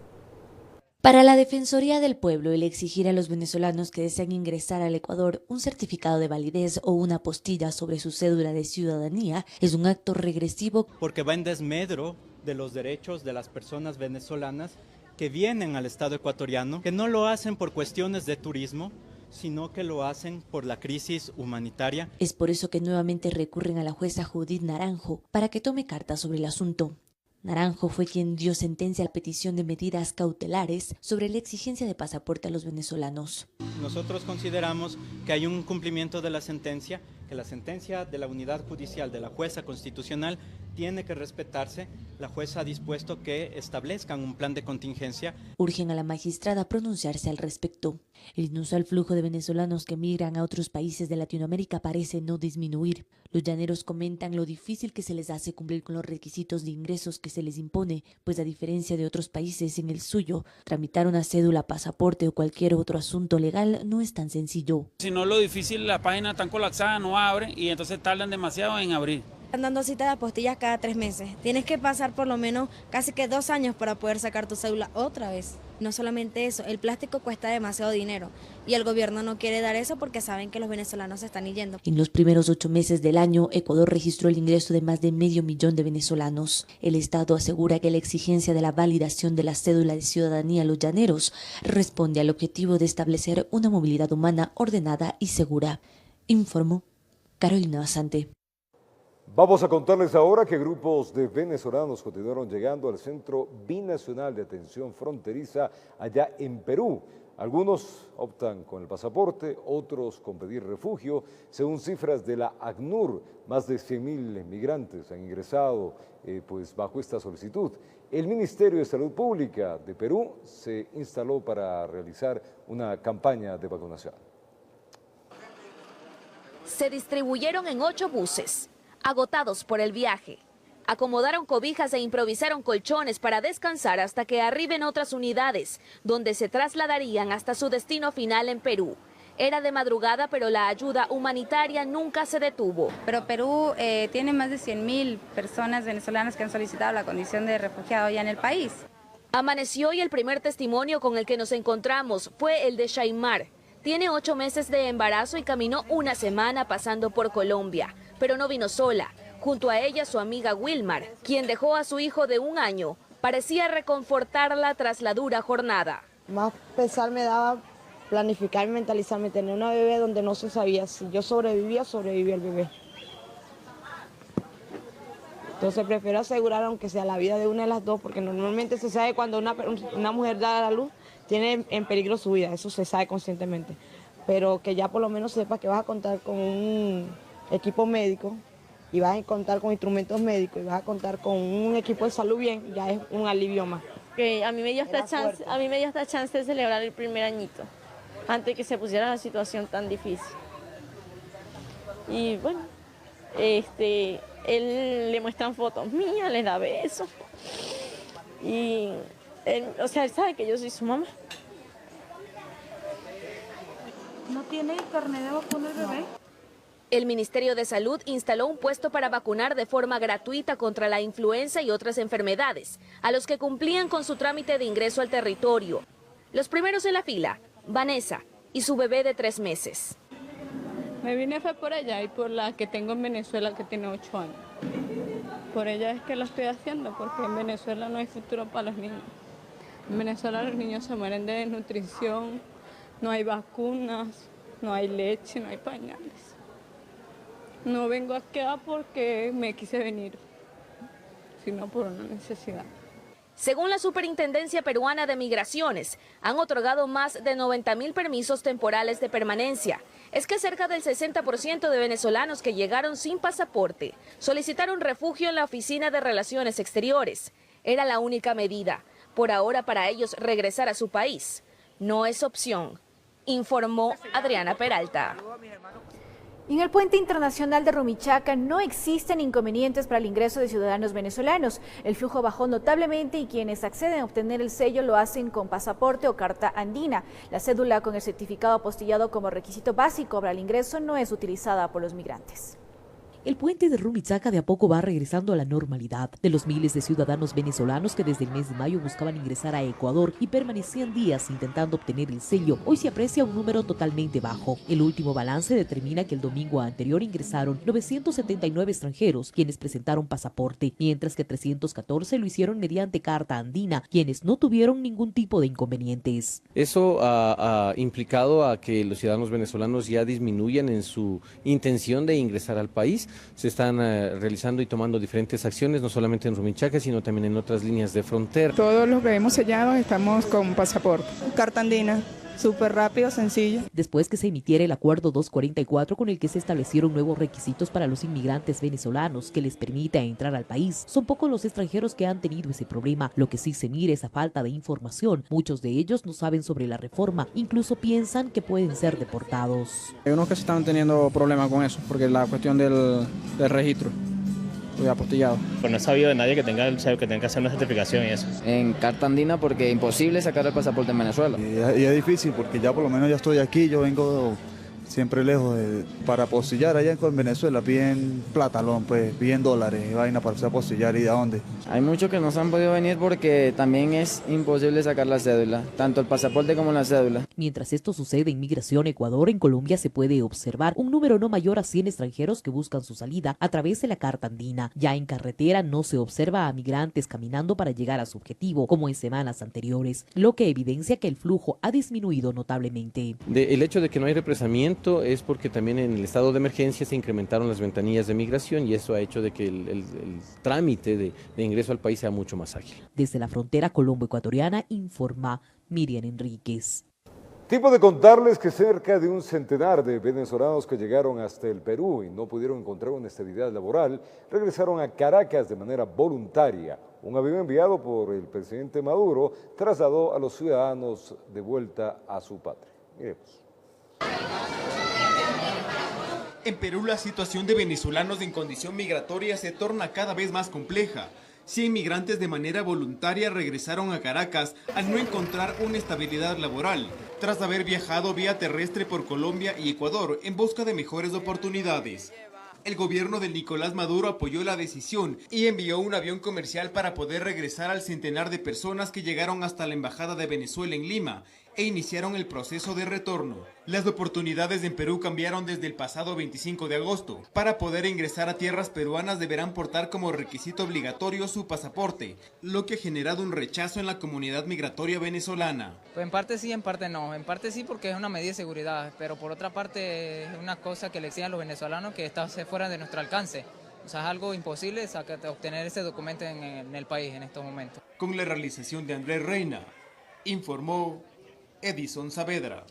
Para la Defensoría del Pueblo, el exigir a los venezolanos que desean ingresar al Ecuador un certificado de validez o una apostilla sobre su cédula de ciudadanía es un acto regresivo. Porque va en desmedro de los derechos de las personas venezolanas que vienen al Estado ecuatoriano, que no lo hacen por cuestiones de turismo, sino que lo hacen por la crisis humanitaria. Es por eso que nuevamente recurren a la jueza Judith Naranjo para que tome cartas sobre el asunto. Naranjo fue quien dio sentencia a la petición de medidas cautelares sobre la exigencia de pasaporte a los venezolanos. Nosotros consideramos que hay un cumplimiento de la sentencia, que la sentencia de la unidad judicial de la jueza constitucional tiene que respetarse. La jueza ha dispuesto que establezcan un plan de contingencia. Urgen a la magistrada a pronunciarse al respecto. El inusual flujo de venezolanos que migran a otros países de Latinoamérica parece no disminuir. Los llaneros comentan lo difícil que se les hace cumplir con los requisitos de ingresos que se les impone, pues a diferencia de otros países, en el suyo, tramitar una cédula, pasaporte o cualquier otro asunto legal no es tan sencillo. Si no, lo difícil, la página tan colapsada, no abre y entonces tardan demasiado en abrir. Están dando cita de apostillas cada 3 meses. Tienes que pasar por lo menos casi que 2 años para poder sacar tu cédula otra vez. No solamente eso, el plástico cuesta demasiado dinero y el gobierno no quiere dar eso porque saben que los venezolanos se están yendo. En los primeros 8 meses del año, Ecuador registró el ingreso de más de 500.000 de venezolanos. El Estado asegura que la exigencia de la validación de la cédula de ciudadanía a los llaneros responde al objetivo de establecer una movilidad humana ordenada y segura. Informó Carolina Basante. Vamos a contarles ahora que grupos de venezolanos continuaron llegando al Centro Binacional de Atención Fronteriza allá en Perú. Algunos optan con el pasaporte, otros con pedir refugio. Según cifras de la ACNUR, más de 100.000 migrantes han ingresado bajo esta solicitud. El Ministerio de Salud Pública de Perú se instaló para realizar una campaña de vacunación. Se distribuyeron en 8 buses. Agotados por el viaje, acomodaron cobijas e improvisaron colchones para descansar hasta que arriben otras unidades, donde se trasladarían hasta su destino final en Perú. Era de madrugada, pero la ayuda humanitaria nunca se detuvo. Pero Perú tiene más de 100.000 personas venezolanas que han solicitado la condición de refugiado ya en el país. Amaneció y el primer testimonio con el que nos encontramos fue el de Shaimar. Tiene 8 meses de embarazo y caminó 1 semana pasando por Colombia. Pero no vino sola. Junto a ella su amiga Wilmar, quien dejó a su hijo de 1 año. Parecía reconfortarla tras la dura jornada. Más pesar me daba planificar y mentalizarme, tener una bebé donde no se sabía si yo sobrevivía el bebé. Entonces prefiero asegurar aunque sea la vida de una de las dos, porque normalmente se sabe cuando una mujer da a la luz, tiene en peligro su vida, eso se sabe conscientemente. Pero que ya por lo menos sepa que vas a contar con un equipo médico y vas a contar con instrumentos médicos y vas a contar con un equipo de salud bien, ya es un alivio más. A mí me dio esta chance de celebrar el primer añito, antes de que se pusiera la situación tan difícil. Y bueno, él le muestran fotos mías, le da besos. Y él sabe que yo soy su mamá. ¿No tiene carnet de vacuna el bebé? El Ministerio de Salud instaló un puesto para vacunar de forma gratuita contra la influenza y otras enfermedades a los que cumplían con su trámite de ingreso al territorio. Los primeros en la fila, Vanessa y su bebé de 3 meses. Me vine fue por ella y por la que tengo en Venezuela que tiene 8 años. Por ella es que lo estoy haciendo, porque en Venezuela no hay futuro para los niños. En Venezuela los niños se mueren de desnutrición, no hay vacunas, no hay leche, no hay pañales. No vengo acá porque me quise venir, sino por una necesidad. Según la Superintendencia Peruana de Migraciones, han otorgado más de 90.000 permisos temporales de permanencia. Es que cerca del 60% de venezolanos que llegaron sin pasaporte solicitaron refugio en la Oficina de Relaciones Exteriores. Era la única medida. Por ahora, para ellos regresar a su país no es opción, informó Adriana Peralta. En el puente internacional de Rumichaca no existen inconvenientes para el ingreso de ciudadanos venezolanos. El flujo bajó notablemente y quienes acceden a obtener el sello lo hacen con pasaporte o carta andina. La cédula con el certificado apostillado como requisito básico para el ingreso no es utilizada por los migrantes. El puente de Rumichaca de a poco va regresando a la normalidad. De los miles de ciudadanos venezolanos que desde el mes de mayo buscaban ingresar a Ecuador y permanecían días intentando obtener el sello, hoy se aprecia un número totalmente bajo. El último balance determina que el domingo anterior ingresaron 979 extranjeros, quienes presentaron pasaporte, mientras que 314 lo hicieron mediante carta andina, quienes no tuvieron ningún tipo de inconvenientes. Eso ha implicado a que los ciudadanos venezolanos ya disminuyan en su intención de ingresar al país. Se están realizando y tomando diferentes acciones, no solamente en Rumichaca, sino también en otras líneas de frontera. Todos los que hemos sellado estamos con pasaporte, carta andina. Súper rápido, sencillo. Después que se emitiera el acuerdo 244 con el que se establecieron nuevos requisitos para los inmigrantes venezolanos que les permita entrar al país, son pocos los extranjeros que han tenido ese problema. Lo que sí se mira es la falta de información. Muchos de ellos no saben sobre la reforma, incluso piensan que pueden ser deportados. Hay unos que se están teniendo problemas con eso, porque la cuestión del registro. Apostillado. Pues no he sabido de nadie que tenga que hacer una certificación y eso. En carta andina porque es imposible sacar el pasaporte en Venezuela. Y es difícil porque ya por lo menos ya estoy aquí, yo vengo siempre lejos para apostillar allá en Venezuela, piden platalón, pues piden dólares, vaina para apostillar y de dónde. Hay muchos que no se han podido venir porque también es imposible sacar la cédula, tanto el pasaporte como la cédula. Mientras esto sucede en Migración Ecuador, en Colombia se puede observar un número no mayor a 100 extranjeros que buscan su salida a través de la carta andina. Ya en carretera no se observa a migrantes caminando para llegar a su objetivo, como en semanas anteriores, lo que evidencia que el flujo ha disminuido notablemente. El hecho de que no hay represamiento es porque también en el estado de emergencia se incrementaron las ventanillas de migración y eso ha hecho de que el trámite de ingreso al país sea mucho más ágil. Desde la frontera colombo-ecuatoriana informa Miriam Enríquez. Tiempo de contarles que cerca de un centenar de venezolanos que llegaron hasta el Perú y no pudieron encontrar una estabilidad laboral, regresaron a Caracas de manera voluntaria. Un avión enviado por el presidente Maduro trasladó a los ciudadanos de vuelta a su patria. Miremos. En Perú la situación de venezolanos en condición migratoria se torna cada vez más compleja. 100 migrantes de manera voluntaria regresaron a Caracas al no encontrar una estabilidad laboral, tras haber viajado vía terrestre por Colombia y Ecuador en busca de mejores oportunidades. El gobierno de Nicolás Maduro apoyó la decisión y envió un avión comercial para poder regresar al centenar de personas que llegaron hasta la Embajada de Venezuela en Lima e iniciaron el proceso de retorno. Las oportunidades en Perú cambiaron desde el pasado 25 de agosto. Para poder ingresar a tierras peruanas deberán portar como requisito obligatorio su pasaporte, lo que ha generado un rechazo en la comunidad migratoria venezolana. Pues en parte sí, en parte no. En parte sí porque es una medida de seguridad, pero por otra parte es una cosa que le exigen a los venezolanos que está fuera de nuestro alcance. O sea, es algo imposible obtener ese documento en el país en estos momentos. Con la realización de Andrés Reina, informó Edison Saavedra.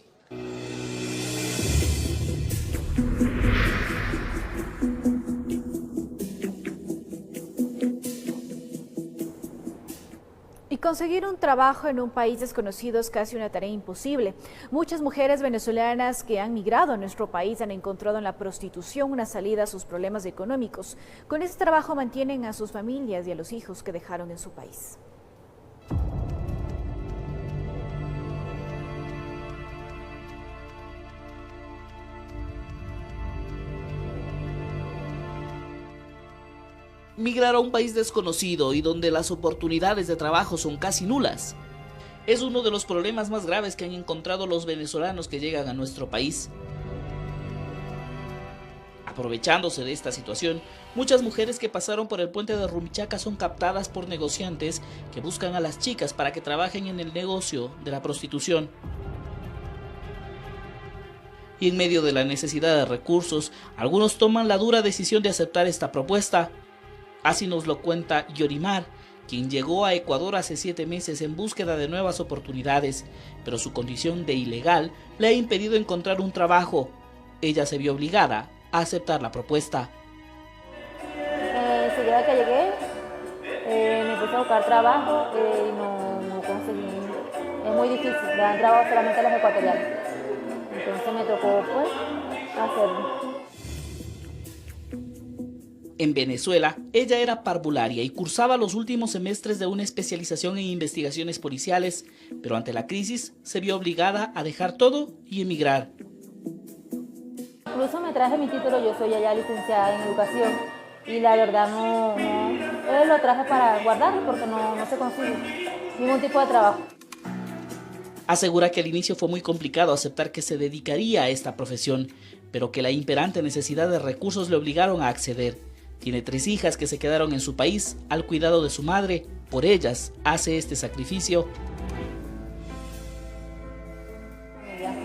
Y conseguir un trabajo en un país desconocido es casi una tarea imposible. Muchas mujeres venezolanas que han migrado a nuestro país han encontrado en la prostitución una salida a sus problemas económicos. Con este trabajo mantienen a sus familias y a los hijos que dejaron en su país. Migrar a un país desconocido y donde las oportunidades de trabajo son casi nulas es uno de los problemas más graves que han encontrado los venezolanos que llegan a nuestro país. Aprovechándose de esta situación, muchas mujeres que pasaron por el puente de Rumichaca son captadas por negociantes que buscan a las chicas para que trabajen en el negocio de la prostitución. Y en medio de la necesidad de recursos, algunos toman la dura decisión de aceptar esta propuesta. Así nos lo cuenta Yorimar, quien llegó a Ecuador hace 7 meses en búsqueda de nuevas oportunidades, pero su condición de ilegal le ha impedido encontrar un trabajo. Ella se vio obligada a aceptar la propuesta. Enseguida que llegué, me puse a buscar trabajo y no conseguí. Es muy difícil, le dan trabajo solamente a los ecuatorianos. Entonces me tocó pues hacerlo. En Venezuela, ella era parvularia y cursaba los últimos semestres de una especialización en investigaciones policiales, pero ante la crisis se vio obligada a dejar todo y emigrar. Incluso me traje mi título, yo soy allá licenciada en educación y la verdad no lo traje para guardarlo porque no se consigue ningún tipo de trabajo. Asegura que al inicio fue muy complicado aceptar que se dedicaría a esta profesión, pero que la imperante necesidad de recursos le obligaron a acceder. Tiene 3 hijas que se quedaron en su país al cuidado de su madre. Por ellas hace este sacrificio.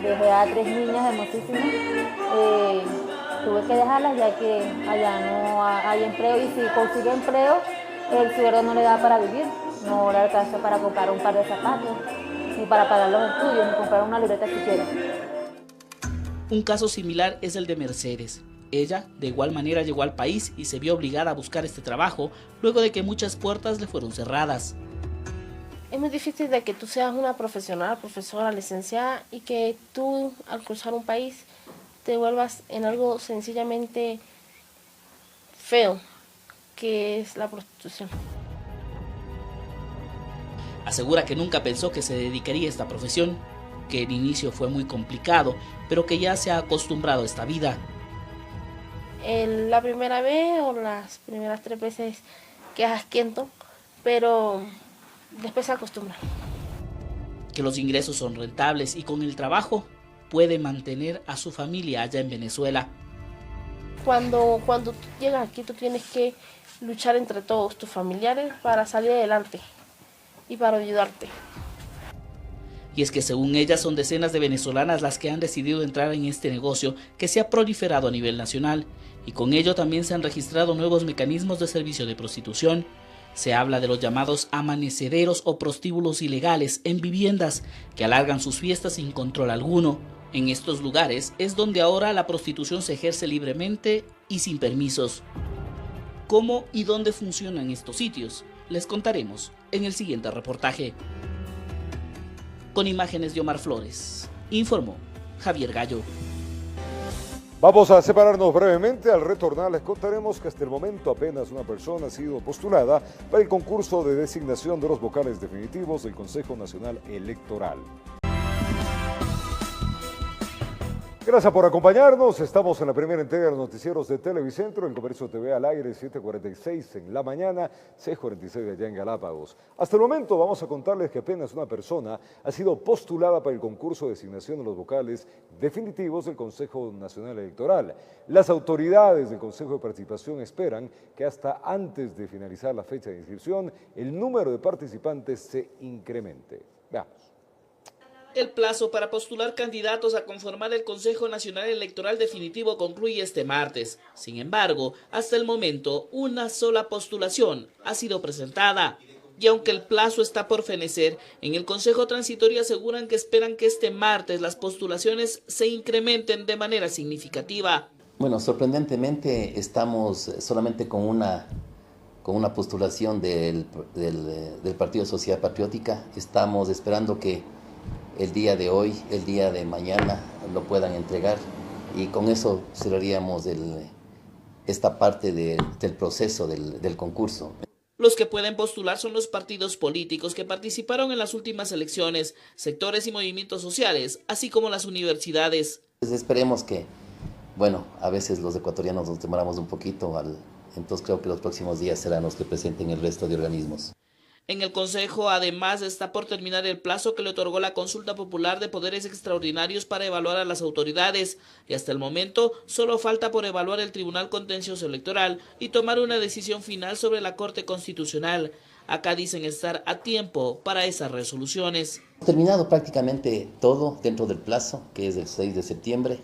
Dejé a 3 niñas hermosísimas. Tuve que dejarlas ya que allá no hay empleo y si consigue empleo, el sueldo no le da para vivir. No le alcanza para comprar un par de zapatos, ni para pagar los estudios, ni comprar una libreta siquiera. Un caso similar es el de Mercedes. Ella, de igual manera, llegó al país y se vio obligada a buscar este trabajo luego de que muchas puertas le fueron cerradas. Es muy difícil de que tú seas una profesional, profesora, licenciada y que tú, al cruzar un país, te vuelvas en algo sencillamente feo, que es la prostitución. Asegura que nunca pensó que se dedicaría a esta profesión, que el inicio fue muy complicado, pero que ya se ha acostumbrado a esta vida. La primera vez o las primeras 3 veces quedas asquiento, pero después se acostumbra. Que los ingresos son rentables y con el trabajo puede mantener a su familia allá en Venezuela. Cuando tú llegas aquí, tú tienes que luchar entre todos tus familiares para salir adelante y para ayudarte. Y es que según ella son decenas de venezolanas las que han decidido entrar en este negocio que se ha proliferado a nivel nacional y con ello también se han registrado nuevos mecanismos de servicio de prostitución. Se habla de los llamados amanecederos o prostíbulos ilegales en viviendas que alargan sus fiestas sin control alguno. En estos lugares es donde ahora la prostitución se ejerce libremente y sin permisos. ¿Cómo y dónde funcionan estos sitios? Les contaremos en el siguiente reportaje. Con imágenes de Omar Flores, informó Javier Gallo. Vamos a separarnos brevemente. Al retornar les contaremos que hasta el momento apenas una persona ha sido postulada para el concurso de designación de los vocales definitivos del Consejo Nacional Electoral. Gracias por acompañarnos. Estamos en la primera entrega de los noticieros de Televicentro, en Comercio TV al aire, 7:46 en la mañana, 6:46 allá en Galápagos. Hasta el momento vamos a contarles que apenas una persona ha sido postulada para el concurso de designación de los vocales definitivos del Consejo Nacional Electoral. Las autoridades del Consejo de Participación esperan que hasta antes de finalizar la fecha de inscripción, el número de participantes se incremente. Veamos. El plazo para postular candidatos a conformar el Consejo Nacional Electoral definitivo concluye este martes. Sin embargo, hasta el momento, una sola postulación ha sido presentada. Y aunque el plazo está por fenecer, en el Consejo Transitorio aseguran que esperan que este martes las postulaciones se incrementen de manera significativa. Bueno, sorprendentemente estamos solamente con una postulación del Partido Sociedad Patriótica. Estamos esperando que el día de hoy, el día de mañana lo puedan entregar y con eso cerraríamos esta parte del proceso del concurso. Los que pueden postular son los partidos políticos que participaron en las últimas elecciones, sectores y movimientos sociales, así como las universidades. Pues esperemos que, bueno, a veces los ecuatorianos nos demoramos un poquito Entonces creo que los próximos días serán los que presenten el resto de organismos. En el Consejo, además, está por terminar el plazo que le otorgó la consulta popular de poderes extraordinarios para evaluar a las autoridades, y hasta el momento solo falta por evaluar el Tribunal Contencioso Electoral y tomar una decisión final sobre la Corte Constitucional. Acá dicen estar a tiempo para esas resoluciones. Terminado prácticamente todo dentro del plazo, que es el 6 de septiembre.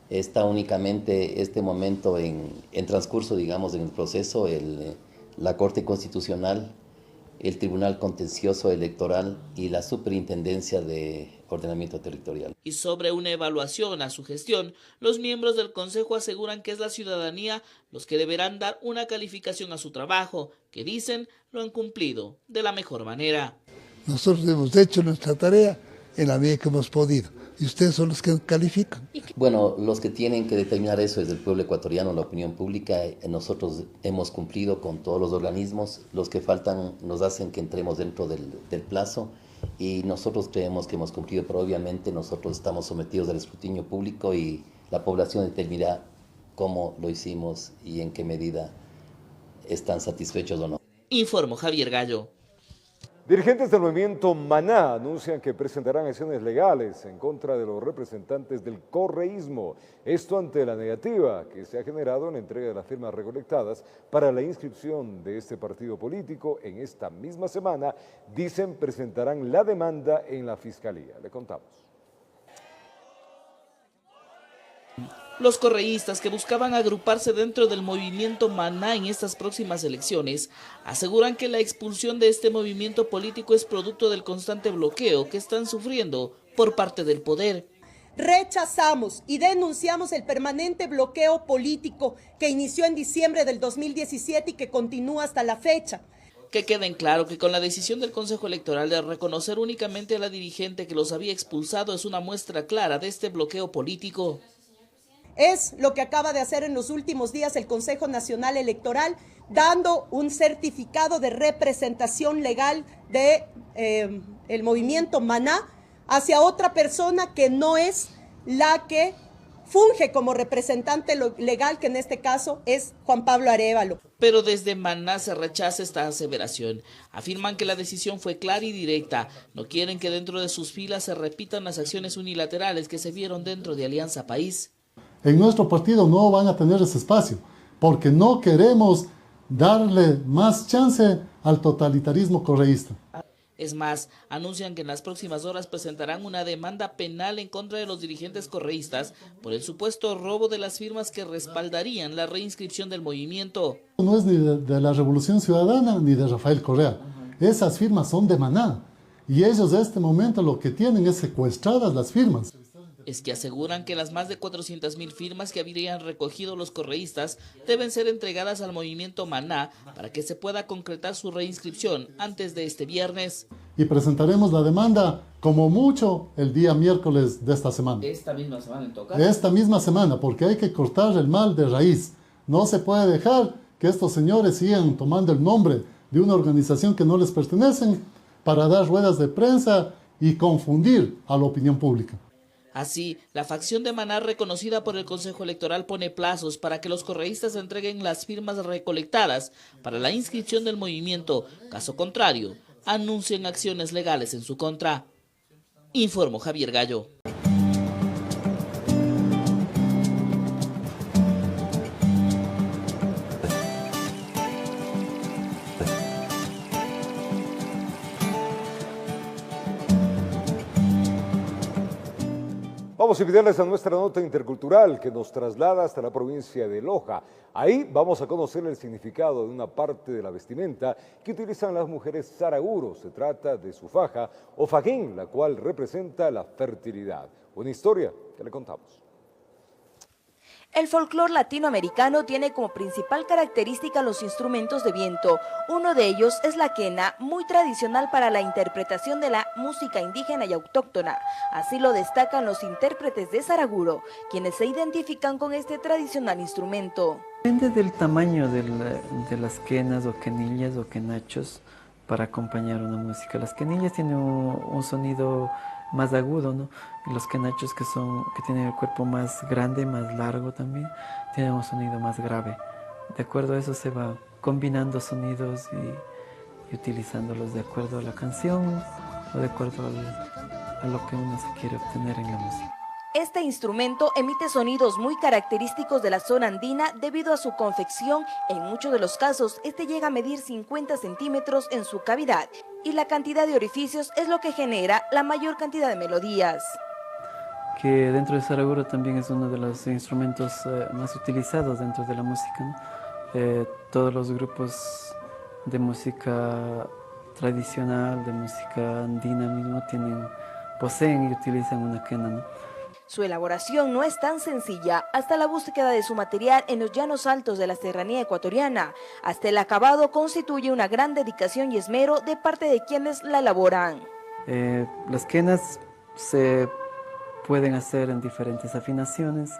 Está únicamente este momento en transcurso, digamos, en el proceso, la Corte Constitucional, el Tribunal Contencioso Electoral y la Superintendencia de Ordenamiento Territorial. Y sobre una evaluación a su gestión, los miembros del Consejo aseguran que es la ciudadanía los que deberán dar una calificación a su trabajo, que dicen lo han cumplido de la mejor manera. Nosotros hemos hecho nuestra tarea en la medida que hemos podido. Y ustedes son los que califican. Bueno, los que tienen que determinar eso es el pueblo ecuatoriano, la opinión pública. Nosotros hemos cumplido con todos los organismos. Los que faltan nos hacen que entremos dentro del plazo y nosotros creemos que hemos cumplido, pero obviamente nosotros estamos sometidos al escrutinio público y la población determinará cómo lo hicimos y en qué medida están satisfechos o no. Informó Javier Gallo. Dirigentes del movimiento Maná anuncian que presentarán acciones legales en contra de los representantes del correísmo. Esto ante la negativa que se ha generado en la entrega de las firmas recolectadas para la inscripción de este partido político. En esta misma semana, dicen, presentarán la demanda en la Fiscalía. Le contamos. Los correístas que buscaban agruparse dentro del movimiento Maná en estas próximas elecciones aseguran que la expulsión de este movimiento político es producto del constante bloqueo que están sufriendo por parte del poder. Rechazamos y denunciamos el permanente bloqueo político que inició en diciembre del 2017 y que continúa hasta la fecha. Que queden claro que con la decisión del Consejo Electoral de reconocer únicamente a la dirigente que los había expulsado es una muestra clara de este bloqueo político. Es lo que acaba de hacer en los últimos días el Consejo Nacional Electoral, dando un certificado de representación legal de el movimiento Maná hacia otra persona que no es la que funge como representante legal, que en este caso es Juan Pablo Arévalo. Pero desde Maná se rechaza esta aseveración. Afirman que la decisión fue clara y directa. No quieren que dentro de sus filas se repitan las acciones unilaterales que se vieron dentro de Alianza País. En nuestro partido no van a tener ese espacio, porque no queremos darle más chance al totalitarismo correísta. Es más, anuncian que en las próximas horas presentarán una demanda penal en contra de los dirigentes correístas por el supuesto robo de las firmas que respaldarían la reinscripción del movimiento. No es ni de la Revolución Ciudadana ni de Rafael Correa. Esas firmas son de Maná y ellos en este momento lo que tienen es secuestradas las firmas. Es que aseguran que las más de 400.000 firmas que habrían recogido los correístas deben ser entregadas al movimiento Maná para que se pueda concretar su reinscripción antes de este viernes. Y presentaremos la demanda como mucho el día miércoles de esta semana. ¿Esta misma semana en toca? Esta misma semana, porque hay que cortar el mal de raíz. No se puede dejar que estos señores sigan tomando el nombre de una organización que no les pertenecen para dar ruedas de prensa y confundir a la opinión pública. Así, la facción de Maná reconocida por el Consejo Electoral pone plazos para que los correístas entreguen las firmas recolectadas para la inscripción del movimiento. Caso contrario, anuncian acciones legales en su contra. Informó Javier Gallo. Vamos a invitarles a nuestra nota intercultural que nos traslada hasta la provincia de Loja. Ahí vamos a conocer el significado de una parte de la vestimenta que utilizan las mujeres saraguro. Se trata de su faja o fajín, la cual representa la fertilidad. Una historia que le contamos. El folclore latinoamericano tiene como principal característica los instrumentos de viento. Uno de ellos es la quena, muy tradicional para la interpretación de la música indígena y autóctona. Así lo destacan los intérpretes de saraguro, quienes se identifican con este tradicional instrumento. Depende del tamaño de las quenas o quenillas o quenachos para acompañar una música. Las quenillas tienen un sonido más agudo, ¿no? Y los quenachos que tienen el cuerpo más grande, más largo también, tienen un sonido más grave de acuerdo a eso se va combinando sonidos y utilizándolos de acuerdo a la canción o de acuerdo a lo que uno se quiere obtener en la música. Este instrumento emite sonidos muy característicos de la zona andina debido a su confección. En muchos de los casos, este llega a medir 50 centímetros en su cavidad y la cantidad de orificios es lo que genera la mayor cantidad de melodías. Que dentro de saraguro también es uno de los instrumentos más utilizados dentro de la música, ¿no? Todos los grupos de música tradicional, de música andina mismo, poseen y utilizan una quena, ¿no? Su elaboración no es tan sencilla, hasta la búsqueda de su material en los llanos altos de la serranía ecuatoriana, hasta el acabado constituye una gran dedicación y esmero de parte de quienes la elaboran. Las quenas se pueden hacer en diferentes afinaciones,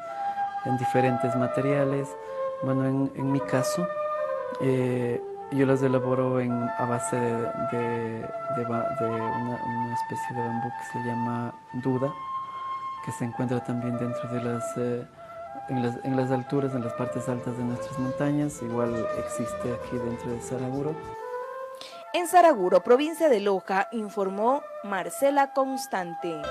en diferentes materiales. Bueno, en mi caso, yo las elaboro a base de una especie de bambú que se llama duda, que se encuentra también dentro de en las alturas, en las partes altas de nuestras montañas. Igual existe aquí dentro de Saraguro. En Saraguro, provincia de Loja, informó Marcela Constante.